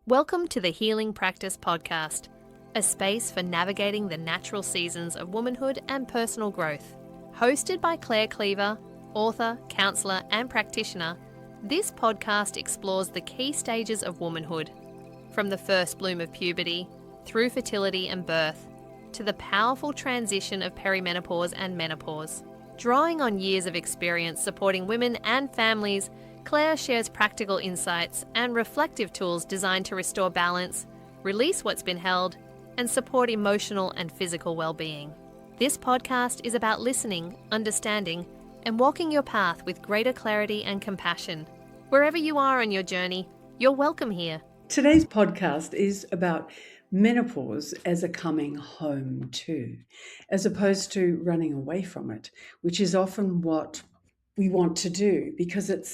Welcome to the Healing Practice Podcast, a space for navigating the natural seasons of womanhood and personal growth. Hosted by Claire Cleaver, author, counsellor, and practitioner, this podcast explores the key stages of womanhood, from the first bloom of puberty, through fertility and birth, to the powerful transition of perimenopause and menopause. Drawing on years of experience supporting women and families, Claire shares practical insights and reflective tools designed to restore balance, release what's been held, and support emotional and physical well-being. This podcast is about listening, understanding, and walking your path with greater clarity and compassion. Wherever you are on your journey, you're welcome here. Today's podcast is about menopause as a coming home to, as opposed to running away from it, which is often what we want to do because it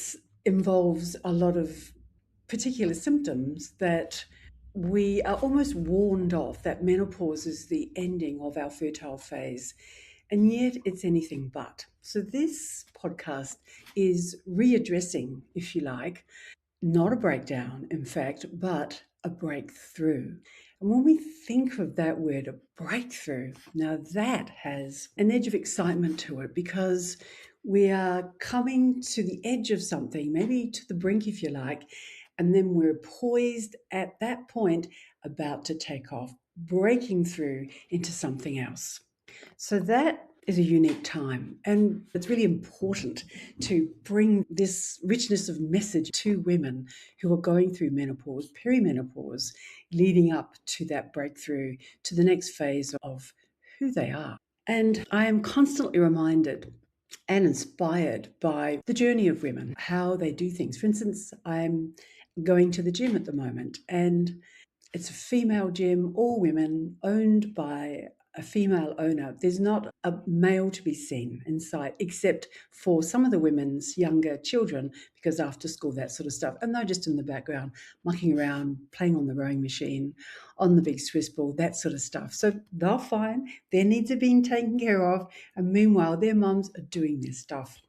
involves a lot of particular symptoms that we are almost warned off, that menopause is the ending of our fertile phase, and yet it's anything but. So this podcast is readdressing, if you like, not a breakdown, in fact, but a breakthrough. And when we think of that word, a breakthrough, now that has an edge of excitement to it because we are coming to the edge of something, maybe to the brink, if you like, and then we're poised at that point, about to take off, breaking through into something else. So that is a unique time, and it's really important to bring this richness of message to women who are going through menopause, perimenopause, leading up to that breakthrough, to the next phase of who they are. And I am constantly reminded and inspired by the journey of women, how they do things. For instance, I'm going to the gym at the moment, and it's a female gym, all women, owned by a female owner. There's not a male to be seen in sight, except for some of the women's younger children, because after school, that sort of stuff. And they're just in the background, mucking around, playing on the rowing machine, on the big Swiss ball, that sort of stuff. So they're fine. Their needs are being taken care of. And meanwhile, their mums are doing this stuff.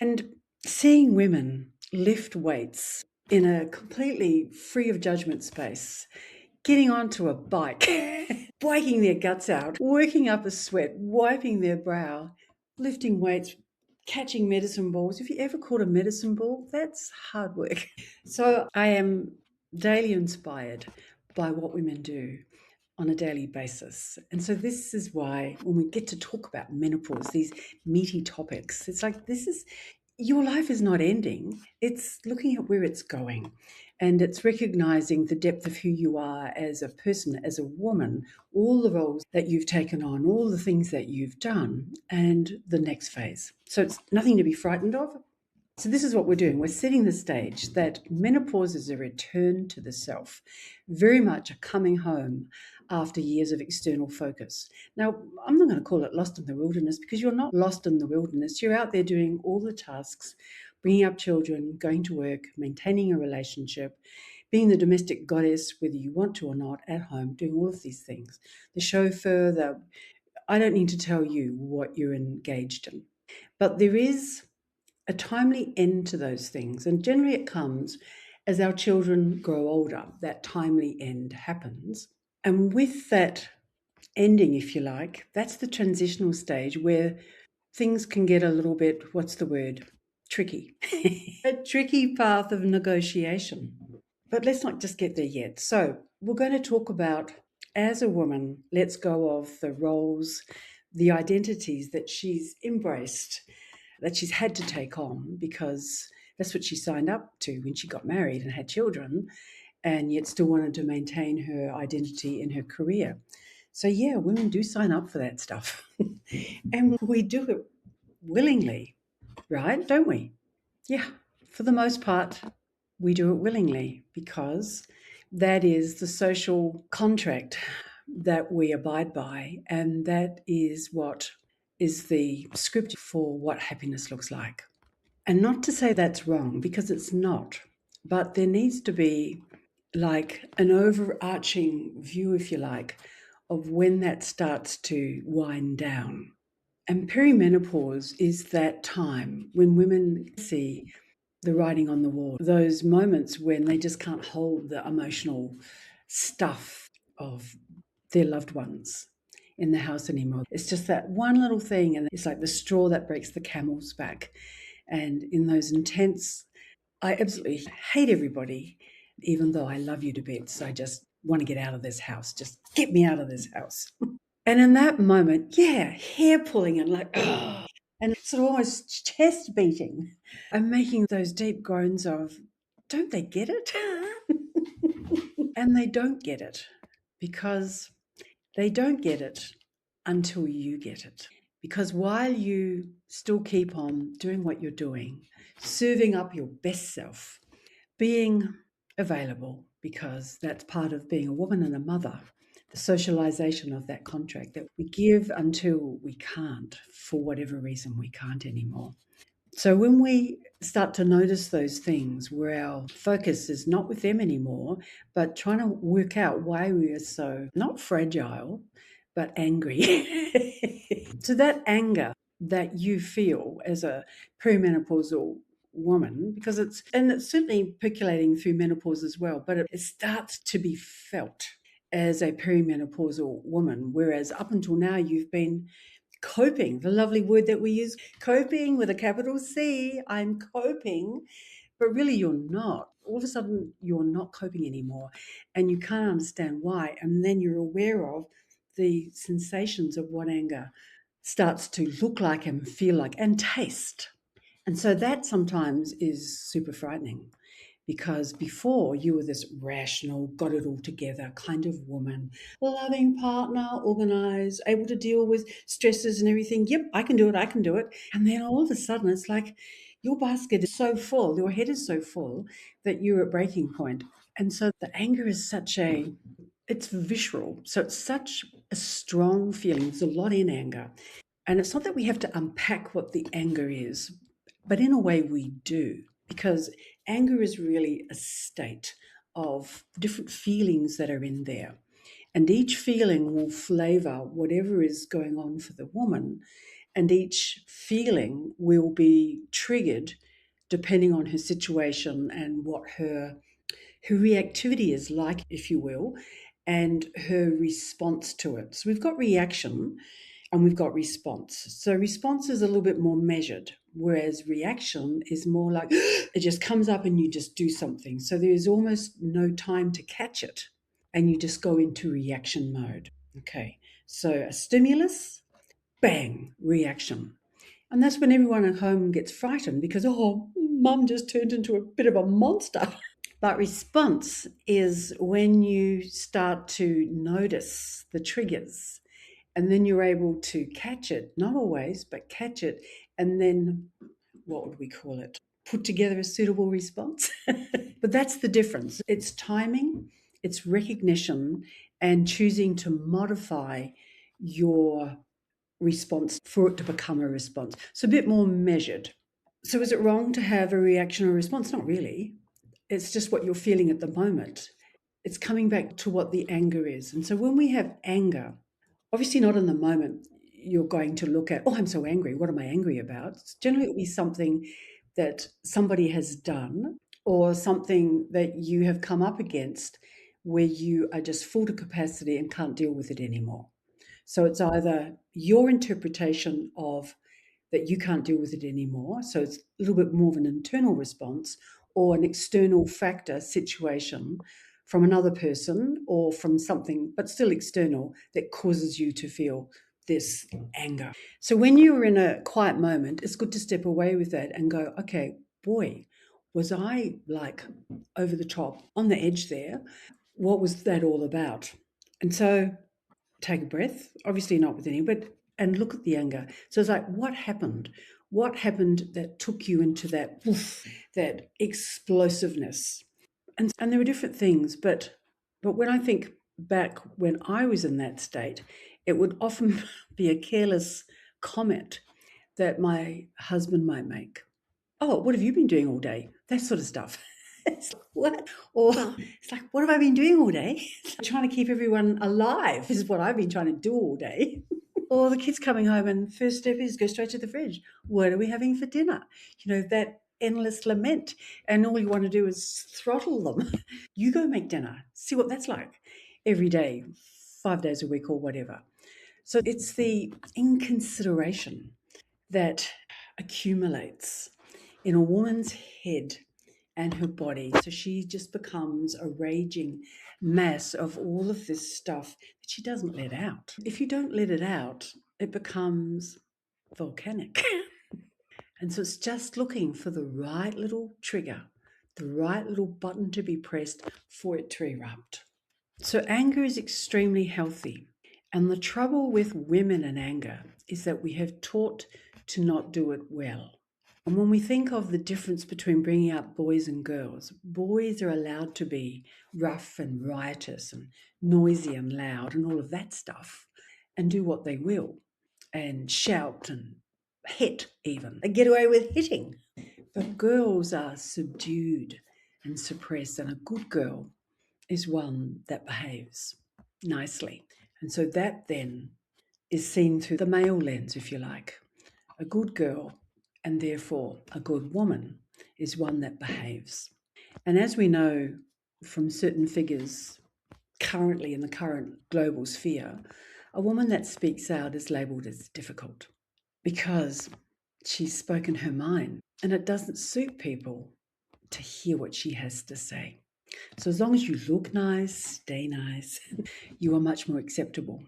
And seeing women lift weights in a completely free of judgment space, getting onto a bike, breaking their guts out, working up a sweat, wiping their brow, lifting weights, catching medicine balls. If you ever caught a medicine ball, that's hard work. So I am daily inspired by what women do on a daily basis. And so this is why when we get to talk about menopause, these meaty topics, it's like your life is not ending. It's looking at where it's going. And it's recognizing the depth of who you are as a person, as a woman, all the roles that you've taken on, all the things that you've done, and the next phase. So it's nothing to be frightened of. So this is what we're doing. We're setting the stage that menopause is a return to the self, very much a coming home after years of external focus. Now, I'm not going to call it lost in the wilderness, because you're not lost in the wilderness. You're out there doing all the tasks, bringing up children, going to work, maintaining a relationship, being the domestic goddess, whether you want to or not, at home, doing all of these things. The chauffeur, I don't need to tell you what you're engaged in. But there is a timely end to those things. And generally it comes as our children grow older. That timely end happens. And with that ending, if you like, that's the transitional stage where things can get a little bit, tricky. A tricky path of negotiation. But let's not just get there yet. So we're going to talk about, as a woman, let's go of the roles, the identities that she's embraced, that she's had to take on, because that's what she signed up to when she got married and had children, and yet still wanted to maintain her identity in her career. So yeah, women do sign up for that stuff. And we do it willingly, right? Don't we? Yeah, for the most part, we do it willingly, because that is the social contract that we abide by, and that is what is the script for what happiness looks like. And not to say that's wrong, because it's not, but there needs to be like an overarching view, if you like, of when that starts to wind down. And perimenopause is that time when women see the writing on the wall, those moments when they just can't hold the emotional stuff of their loved ones in the house anymore. It's just that one little thing, and it's like the straw that breaks the camel's back. And in those intense, I absolutely hate everybody, even though I love you to bits. I just want to get out of this house. Just get me out of this house. And in that moment, yeah, hair pulling and like, oh, and sort of almost chest beating. I'm making those deep groans of, don't they get it? And they don't get it because they don't get it until you get it. Because while you still keep on doing what you're doing, serving up your best self, being available, because that's part of being a woman and a mother, the socialization of that contract that we give until we can't, for whatever reason we can't anymore. So when we start to notice those things where our focus is not with them anymore, but trying to work out why we are so not fragile, but angry. So that anger that you feel as a perimenopausal woman, because it's certainly percolating through menopause as well, but it starts to be felt as a perimenopausal woman, whereas up until now you've been coping, the lovely word that we use, coping with a capital C. I'm coping, but really you're not. All of a sudden you're not coping anymore and you can't understand why. And then you're aware of the sensations of what anger starts to look like and feel like and taste. And so that sometimes is super frightening. Because before you were this rational, got it all together kind of woman, loving partner, organized, able to deal with stresses and everything. Yep, I can do it. I can do it. And then all of a sudden it's like your basket is so full, your head is so full that you're at breaking point. And so the anger is it's visceral. So it's such a strong feeling. There's a lot in anger. And it's not that we have to unpack what the anger is, but in a way we do, because anger is really a state of different feelings that are in there. And each feeling will flavor whatever is going on for the woman. And each feeling will be triggered depending on her situation and what her reactivity is like, if you will, and her response to it. So we've got reaction and we've got response. So response is a little bit more measured, whereas reaction is more like it just comes up and you just do something. So there's almost no time to catch it and you just go into reaction mode. Okay, so a stimulus, bang, reaction. And that's when everyone at home gets frightened because, oh, mum just turned into a bit of a monster. But response is when you start to notice the triggers and then you're able to catch it, not always, but catch it, and then what would we call it? Put together a suitable response. But that's the difference. It's timing, it's recognition, and choosing to modify your response for it to become a response. So a bit more measured. So is it wrong to have a reaction or response? Not really. It's just what you're feeling at the moment. It's coming back to what the anger is. And so when we have anger, obviously not in the moment you're going to look at, oh, I'm so angry. What am I angry about? Generally, it will be something that somebody has done or something that you have come up against where you are just full to capacity and can't deal with it anymore. So it's either your interpretation of that you can't deal with it anymore. So it's a little bit more of an internal response or an external factor situation from another person or from something, but still external, that causes you to feel this anger. So when you're in a quiet moment, it's good to step away with that and go, okay, boy, was I like over the top on the edge there? What was that all about? And so take a breath, obviously not with any, and look at the anger. So it's like, what happened? What happened that took you into that that explosiveness? And there were different things, but when I think back when I was in that state, it would often be a careless comment that my husband might make. Oh, what have you been doing all day? That sort of stuff. It's like, what? Or it's like, what have I been doing all day? Trying to keep everyone alive is what I've been trying to do all day. Or the kids coming home and first step is go straight to the fridge. What are we having for dinner? You know, that endless lament, and all you want to do is throttle them. You go make dinner, see what that's like every day, 5 days a week or whatever. So it's the inconsideration that accumulates in a woman's head and her body. So she just becomes a raging mass of all of this stuff that she doesn't let out. If you don't let it out, it becomes volcanic. And so it's just looking for the right little trigger, the right little button to be pressed for it to erupt. So anger is extremely healthy. And the trouble with women and anger is that we have taught to not do it well. And when we think of the difference between bringing up boys and girls, boys are allowed to be rough and riotous and noisy and loud and all of that stuff and do what they will and shout and hit even. They get away with hitting. But girls are subdued and suppressed, and a good girl is one that behaves nicely. And so that then is seen through the male lens, if you like. A good girl, and therefore a good woman, is one that behaves. And as we know from certain figures currently in the current global sphere, a woman that speaks out is labelled as difficult because she's spoken her mind, and it doesn't suit people to hear what she has to say. So as long as you look nice, stay nice, you are much more acceptable.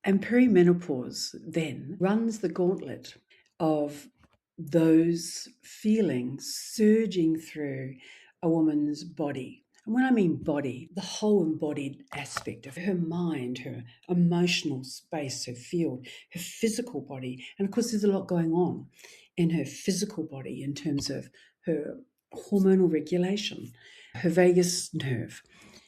And perimenopause then runs the gauntlet of those feelings surging through a woman's body. And when I mean body, the whole embodied aspect of her mind, her emotional space, her field, her physical body. And of course, there's a lot going on in her physical body in terms of her hormonal regulation, her vagus nerve,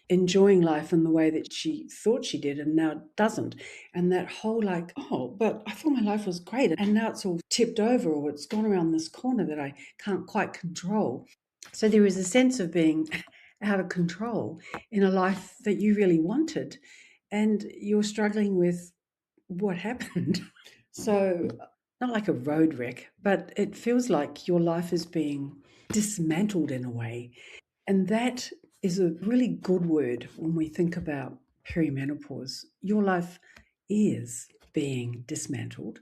enjoying life in the way that she thought she did and now doesn't. And that whole like, oh, but I thought my life was great and now it's all tipped over or it's gone around this corner that I can't quite control. So there is a sense of being out of control in a life that you really wanted and you're struggling with what happened. So not like a road wreck, but it feels like your life is being dismantled in a way. And that is a really good word when we think about perimenopause. Your life is being dismantled.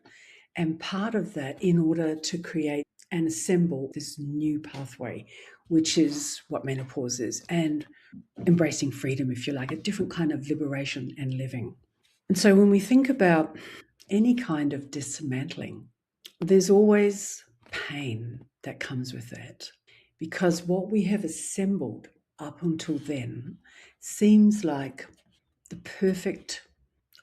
And part of that, in order to create and assemble this new pathway, which is what menopause is, and embracing freedom, if you like, a different kind of liberation and living. And so when we think about any kind of dismantling, there's always pain that comes with that, because what we have assembled up until then seems like the perfect,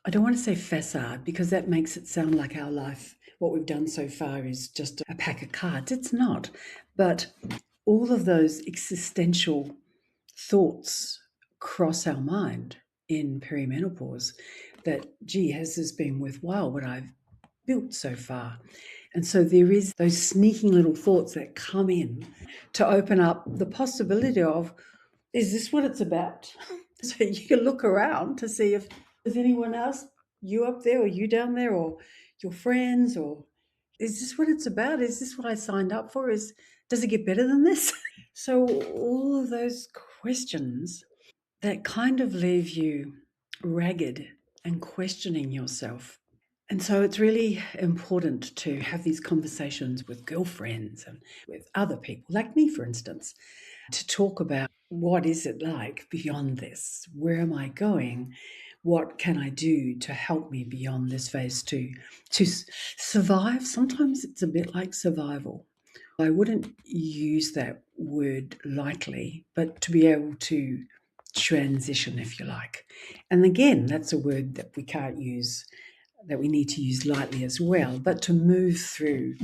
I don't want to say facade, because that makes it sound like our life, what we've done so far is just a pack of cards. It's not. But all of those existential thoughts cross our mind in perimenopause that, gee, has this been worthwhile what I've built so far? And so there is those sneaking little thoughts that come in to open up the possibility of, is this what it's about? So you can look around to see if there's anyone else, you up there or you down there or your friends, or is this what it's about? Is this what I signed up for? Does it get better than this? So all of those questions that kind of leave you ragged and questioning yourself. And so it's really important to have these conversations with girlfriends and with other people, like me, for instance, to talk about what is it like beyond this? Where am I going? What can I do to help me beyond this phase to survive? Sometimes it's a bit like survival. I wouldn't use that word lightly, but to be able to transition, if you like. And again, that's a word that we can't use, that we need to use lightly as well, but to move through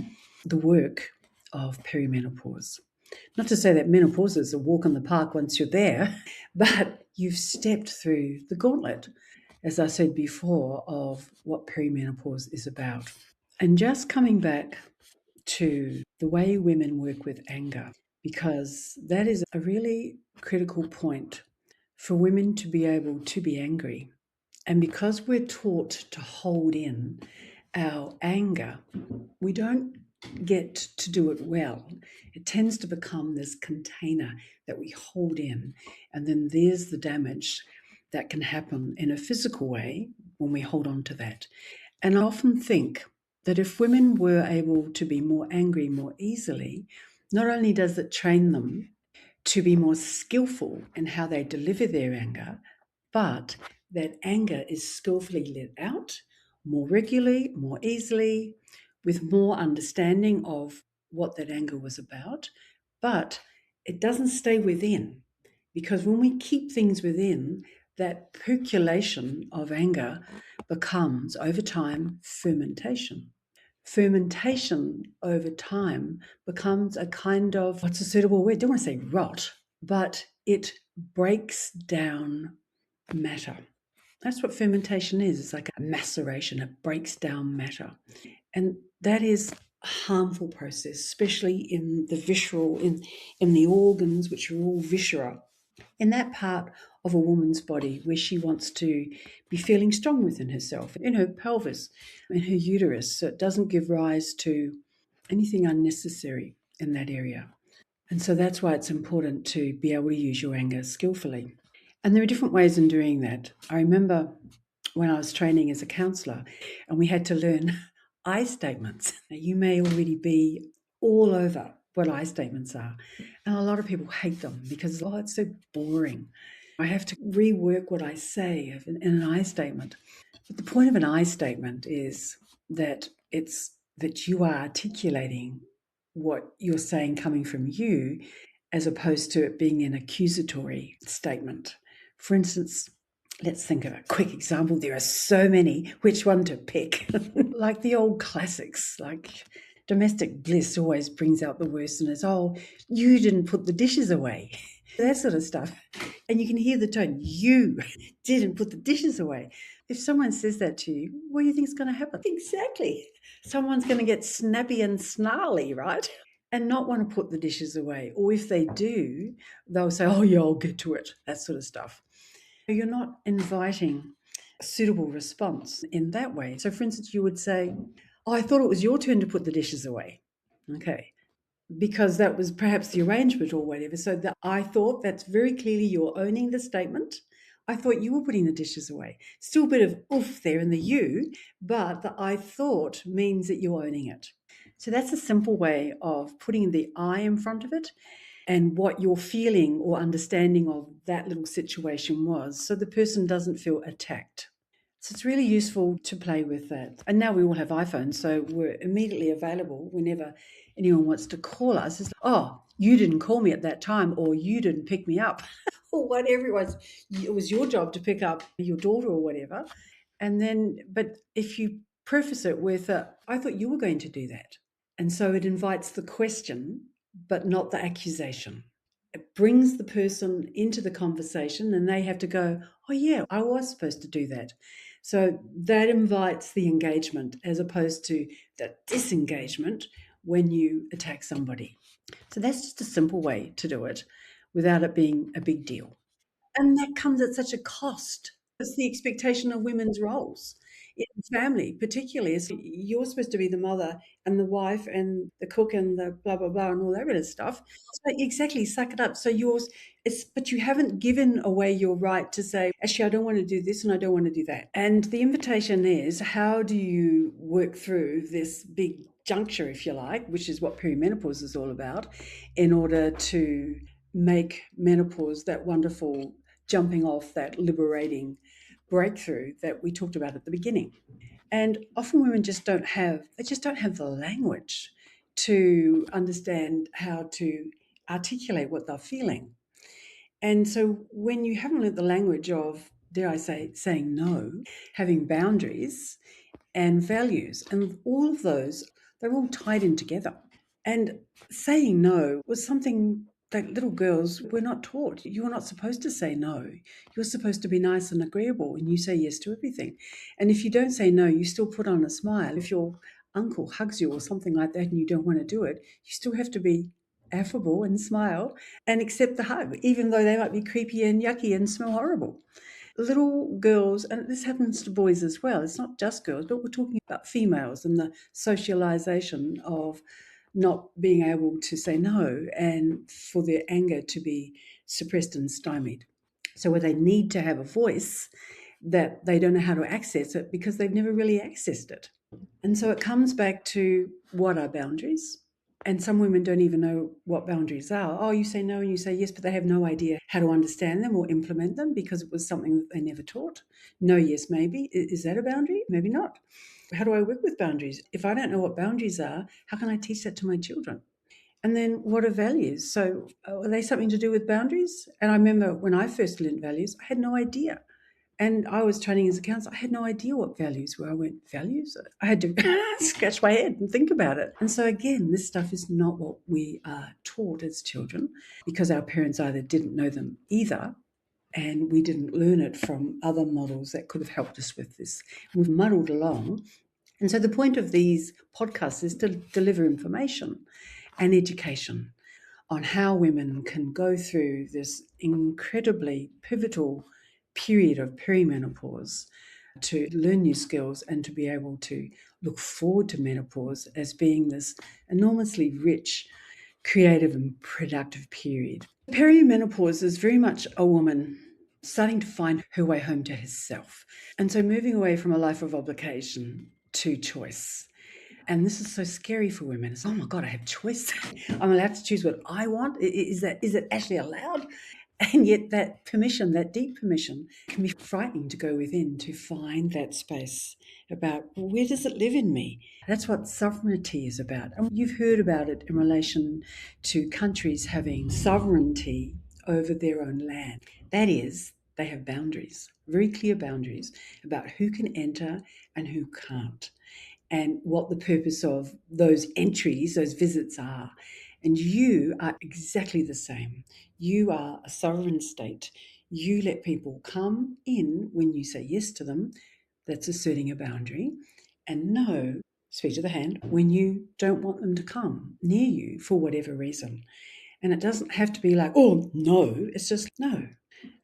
the work of perimenopause. Not to say that menopause is a walk in the park once you're there, but you've stepped through the gauntlet, as I said before, of what perimenopause is about. And just coming back to the way women work with anger, because that is a really critical point for women to be able to be angry. And because we're taught to hold in our anger, we don't get to do it well, it tends to become this container that we hold in. And then there's the damage that can happen in a physical way when we hold on to that. And I often think that if women were able to be more angry more easily, not only does it train them to be more skillful in how they deliver their anger, but that anger is skillfully let out more regularly, more easily, with more understanding of what that anger was about. But it doesn't stay within, because when we keep things within, that percolation of anger becomes, over time, fermentation. Fermentation over time becomes a kind of, what's a suitable word? I don't want to say rot, but it breaks down matter. That's what fermentation is. It's like a maceration, it breaks down matter. And that is a harmful process, especially in the visceral, in the organs, which are all viscera, in that part of a woman's body where she wants to be feeling strong within herself, in her pelvis, in her uterus, so it doesn't give rise to anything unnecessary in that area. And so that's why it's important to be able to use your anger skillfully. And there are different ways in doing that. I remember when I was training as a counsellor and we had to learn I statements. Now, you may already be all over what I statements are. And a lot of people hate them because, oh, it's so boring. I have to rework what I say in an I statement. But the point of an I statement is that it's that you are articulating what you're saying coming from you, as opposed to it being an accusatory statement. For instance, let's think of a quick example. There are so many. Which one to pick? Like the old classics, like domestic bliss always brings out the worst and it's, oh, you didn't put the dishes away. That sort of stuff. And you can hear the tone, you didn't put the dishes away. If someone says that to you, what do you think is going to happen? Exactly. Someone's going to get snappy and snarly, right? And not want to put the dishes away. Or if they do, they'll say, oh, yeah, I'll get to it, that sort of stuff. You're not inviting a suitable response in that way. So, for instance, you would say, oh, I thought it was your turn to put the dishes away. Okay. Because that was perhaps the arrangement or whatever. So that I thought, that's very clearly you're owning the statement. I thought you were putting the dishes away. Still a bit of oof there in the you, but the I thought means that you're owning it. So that's a simple way of putting the I in front of it and what your feeling or understanding of that little situation was, so the person doesn't feel attacked. So it's really useful to play with that. And now we all have iPhones, so we're immediately available whenever anyone wants to call us. It's, oh, you didn't call me at that time, or you didn't pick me up, or whatever it was. It was your job to pick up your daughter or whatever. And then, but if you preface it with, I thought you were going to do that. And so it invites the question, but not the accusation. It brings the person into the conversation and they have to go, oh, yeah, I was supposed to do that. So that invites the engagement as opposed to the disengagement when you attack somebody. So that's just a simple way to do it without it being a big deal. And that comes at such a cost. It's the expectation of women's roles in family, particularly. Is you're supposed to be the mother and the wife and the cook and the blah, blah, blah, and all that kind of stuff. So exactly, suck it up. So but you haven't given away your right to say, actually, I don't want to do this and I don't want to do that. And the invitation is, how do you work through this big juncture, if you like, which is what perimenopause is all about, in order to make menopause that wonderful jumping off, that liberating breakthrough that we talked about at the beginning. And often women just don't have the language to understand how to articulate what they're feeling. And so when you haven't learnt the language of, dare I say, saying no, having boundaries and values, and all of those, they're all tied in together. And saying no was something that little girls were not taught. You're not supposed to say no. You're supposed to be nice and agreeable and you say yes to everything. And if you don't say no, you still put on a smile. If your uncle hugs you or something like that and you don't want to do it, you still have to be affable and smile and accept the hug, even though they might be creepy and yucky and smell horrible. little girls, and this happens to boys as well, it's not just girls, but we're talking about females and the socialization of not being able to say no and for their anger to be suppressed and stymied. So where they need to have a voice, that they don't know how to access it because they've never really accessed it. And so it comes back to, what are boundaries? And some women don't even know what boundaries are. Oh, you say no and you say yes, but they have no idea how to understand them or implement them because it was something that they never taught. No, yes, maybe. Is that a boundary? Maybe not. How do I work with boundaries? If I don't know what boundaries are, how can I teach that to my children? And then what are values? So are they something to do with boundaries? And I remember when I first learned values, I had no idea. And I was training as a counsellor. I had no idea what values were. I went, values? I had to scratch my head and think about it. And so again, this stuff is not what we are taught as children because our parents either didn't know them either, and we didn't learn it from other models that could have helped us with this. We've muddled along. And so the point of these podcasts is to deliver information and education on how women can go through this incredibly pivotal period of perimenopause to learn new skills and to be able to look forward to menopause as being this enormously rich, creative and productive period. Perimenopause is very much a woman starting to find her way home to herself. And so moving away from a life of obligation to choice. And this is so scary for women. It's, oh my God, I have choice. I'm allowed to choose what I want. Is it actually allowed? And yet that permission, that deep permission, can be frightening to go within, to find that space about, well, where does it live in me? That's what sovereignty is about. And you've heard about it in relation to countries having sovereignty over their own land. That is, they have boundaries, very clear boundaries about who can enter and who can't, and what the purpose of those entries, those visits are. And you are exactly the same. You are a sovereign state. You let people come in when you say yes to them. That's asserting a boundary. And no, speech of the hand, when you don't want them to come near you for whatever reason. And it doesn't have to be like, oh, no, it's just no.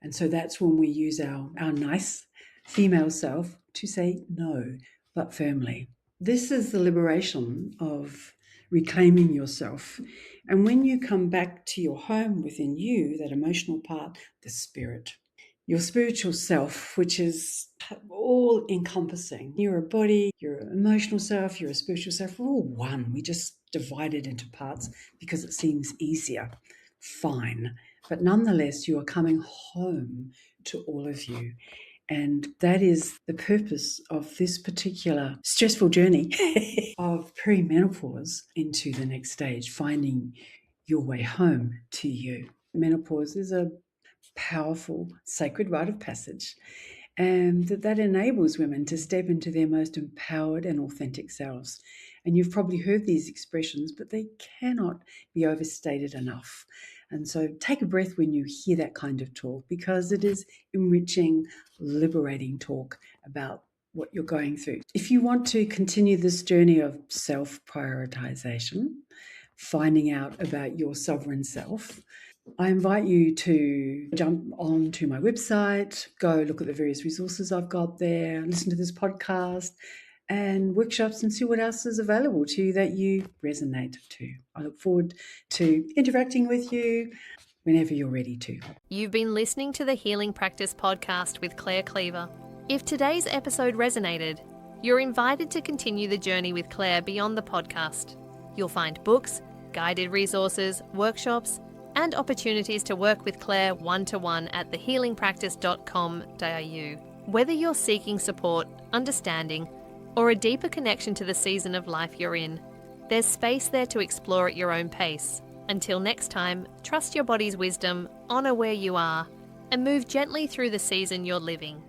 And so that's when we use our nice female self to say no, but firmly. This is the liberation of reclaiming yourself. And when you come back to your home within you, that emotional part, the spirit, your spiritual self, which is all encompassing. You're a body, you're an emotional self, you're a spiritual self. We're all one. We just divide it into parts because it seems easier. Fine. But nonetheless, you are coming home to all of you. And that is the purpose of this particular stressful journey of perimenopause into the next stage, finding your way home to you. Menopause is a powerful sacred rite of passage, and that enables women to step into their most empowered and authentic selves. And you've probably heard these expressions, but they cannot be overstated enough. And so take a breath when you hear that kind of talk, because it is enriching, liberating talk about what you're going through. If you want to continue this journey of self-prioritization, finding out about your sovereign self, I invite you to jump onto my website, go look at the various resources I've got there, listen to this podcast and workshops and see what else is available to you that you resonate to. I look forward to interacting with you whenever you're ready to. You've been listening to the Healing Practice podcast with Claire Cleaver. If today's episode resonated, you're invited to continue the journey with Claire beyond the podcast. You'll find books, guided resources, workshops, and opportunities to work with Claire one-to-one at thehealingpractice.com.au. Whether you're seeking support, understanding, or a deeper connection to the season of life you're in, there's space there to explore at your own pace. Until next time, trust your body's wisdom, honour where you are, and move gently through the season you're living.